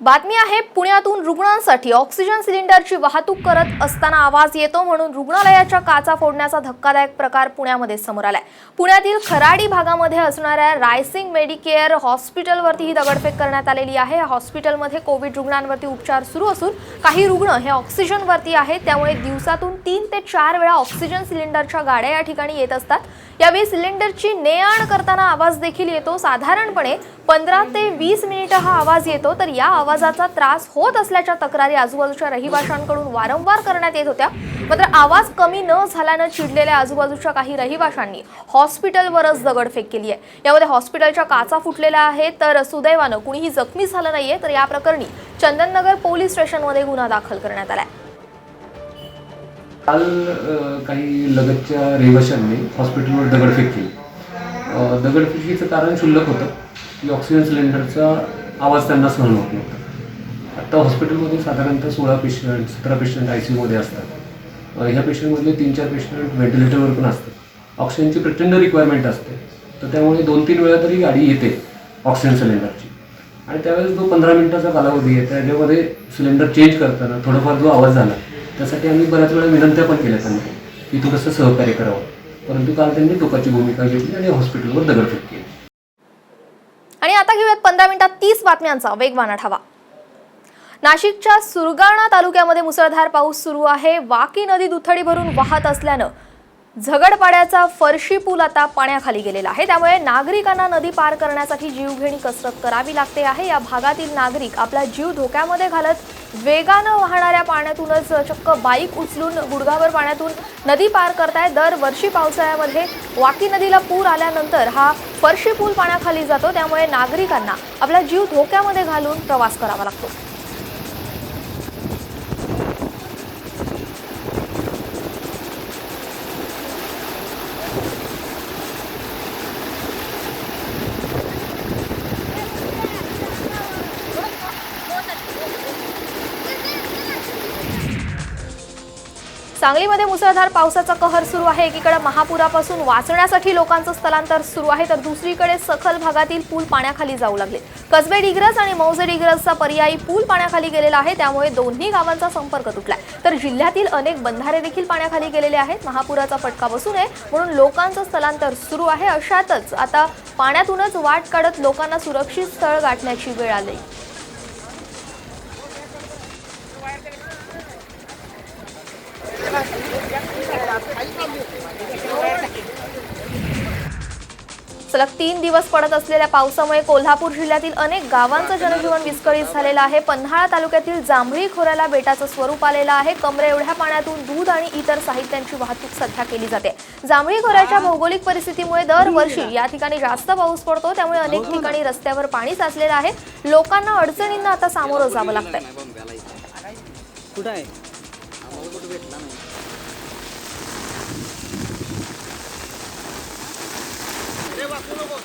बातमी आहे पुण्यातून रुग्णांसाठी ऑक्सिजन सिलेंडरची वाहतूक करत असताना आवाज येतो म्हणून रुग्णालयाच्या काचा फोडण्याचा धक्कादायक प्रकार पुण्यामध्ये समोर आलाय। पुण्यातील खराडी भागामध्ये असणाऱ्या रायसिंग मेडिकेअर हॉस्पिटलवरती ही दगडफेक करण्यात आलेली आहे। हॉस्पिटलमध्ये कोविड रुग्णांवरती उपचार सुरू असून काही रुग्ण हे ऑक्सिजनवरती आहेत, त्यामुळे दिवसातून 3 ते 4 वेळा ऑक्सिजन सिलेंडरच्या गाड्या या ठिकाणी येत असतात। यावेळी सिलेंडरची ने-आण करताना आवाज देखील येतो। साधारणपणे 15 ते 20 मिनिटे हा आवाज येतो। तर या आवाजाचा त्रास होत असल्याच्या तक्रारी आजूबाजूच्या रहिवाशांकडून वारंवार करण्यात येत होत्या। मात्र आवाज कमी न झाल्याने चिडलेल्या आजूबाजूच्या काही रहिवाशांनी हॉस्पिटलवरच दगडफेक केली आहे। यामध्ये हॉस्पिटलच्या काचा फुटलेल्या आहेत, तर सुदैवाने कुणीही जखमी झालं नाहीये। तर या प्रकरणी चंदननगर पोलीस स्टेशनमध्ये गुन्हा दाखल करण्यात आलाय। काल काही लगतच्या रहिवाशांनी हॉस्पिटलवर दगडफेक केली। दगडफेकीचं कारण क्षुल्लक होतं की ऑक्सिजन सिलेंडरचा आवाज त्यांना सहन होत नव्हता। आता हॉस्पिटलमध्ये साधारणतः 16 पेशंट 17 पेशंट ICUमध्ये असतात। ह्या पेशंटमधले 3-4 पेशंट व्हेंटिलेटरवर पण असतात। ऑक्सिजनची प्रचंड रिक्वायरमेंट असते, तर त्यामुळे 2-3 वेळा तरी गाडी येते ऑक्सिजन सिलेंडरची। आणि त्यावेळेस जो 15 मिनिटाचा कालावधी आहे त्याच्यामध्ये सिलेंडर चेंज करताना थोडाफार जो आवाज झाला त्यासाठी आम्ही बऱ्याच वेळा विनंत्या पण केल्या त्यांना की थोडंसं सहकार्य करावं, परंतु काल त्यांनी टोकाची भूमिका घेतली आणि हॉस्पिटलवर दगडफेक केली। आणि आता घेऊयात 15 मिनिटात 30 बातम्यांचा वेगवान आढावा। नाशिकच्या सुरगाणा तालुक्यामध्ये मुसळधार पाऊस सुरू आहे। वाकी नदी दुथडी भरून वाहत असल्यानं झगडपाड्याचा फरशी पूल आता पाण्याखाली गेलेला आहे, त्यामुळे नागरिकांना नदी पार करण्यासाठी जीवघेणी कसरत करावी लागते आहे। या भागातील नागरिक आपला जीव धोक्यामध्ये घालत वेगानं वाहणाऱ्या पाण्यातूनच चक्क बाईक उचलून गुडघाभर पाण्यातून नदी पार करतायत। दरवर्षी पावसाळ्यामध्ये वाकी नदीला पूर आल्यानंतर हा फरशी पूल पाण्याखाली जातो, त्यामुळे नागरिकांना आपला जीव धोक्यामध्ये घालून प्रवास करावा लागतो। सांगलीमध्ये मुसळधार पावसाचा कहर सुरू आहे। एकीकडे महापुरापासून वाचण्यासाठी लोकांचं स्थलांतर सुरू आहे, तर दुसरीकडे सखल भागातील पूल पाण्याखाली जाऊ लागले। कसबे डिग्रस आणि मौजे डिग्रसचा पर्यायी पूल पाण्याखाली गेलेला आहे, त्यामुळे दोन्ही गावांचा संपर्क तुटलाय। तर जिल्ह्यातील अनेक बंधारे देखील पाण्याखाली गेलेले आहेत। महापुराचा फटका बसू नये म्हणून लोकांचं स्थलांतर सुरू आहे। अशातच आता पाण्यातूनच वाट काढत लोकांना सुरक्षित स्थळ गाठण्याची वेळ आली। सलग 3 दिवस पडत असलेल्या पावसामुळे कोल्हापूर जिल्ह्यातील अनेक गावांचं जनजीवन विस्कळीत झालेलं आहे। पन्हाळा तालुक्यातील जांभळी खोऱ्याला बेटाचं स्वरूप आलेलं आहे। कमरे एवढ्या पाण्यातून दूध आणि इतर साहित्यांची वाहतूक सध्या केली जाते। जांभळी खोऱ्याच्या भौगोलिक परिस्थितीमुळे दरवर्षी या ठिकाणी जास्त पाऊस पडतो, त्यामुळे अनेक ठिकाणी रस्त्यावर पाणी साचलेलं आहे। लोकांना अडचणींना आता सामोरं जावं लागतंय। रे वाकू नको।